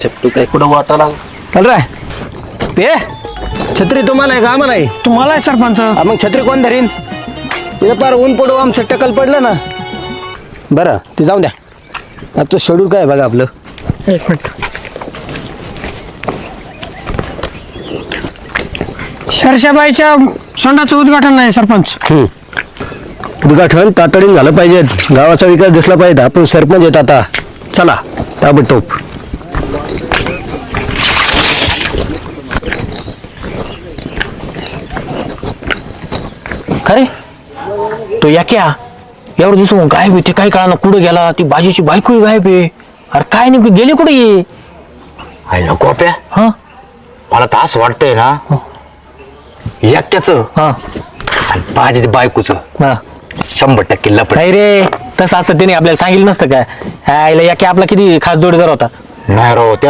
छत्री काय कुठं वाटायला चल रे पे छत्री तुम्हाला आहे का आम्हाला आहे? तुम्हाला आहे सरपंच. मग छत्री कोण धरीन? तिथं पार ऊन पडू आमचं टकल पडलं ना. बरं ते जाऊन द्या. आजचं शेड्यूल काय आहे बघा आपलं. एक मिनिट. शरशाबाईच्या सोंडाचं उद्घाटन नाही सरपंच. उद्घाटन तातडीने झालं पाहिजे. गावाचा विकास दिसला पाहिजे. आपण सरपंच येत आता. चला ताबडतोब. अरे तो याक्या एवढं दिसून गायब आहे. ते काय कळा कुठं गेला. ती बाजीची बायको गायब आहे. अरे काय नेमकी गेली कुठे ये आयला गोप्या हा मला तर असं वाटतंय ना एकट्याचं हा आणि बाजीच्या बायकोचं हा 100% लपड नाही रे तसं असतं त्याने आपल्याला सांगितलं नसतं काय आईला याक्या आपला किती खास जोडीदार होता. नाही राव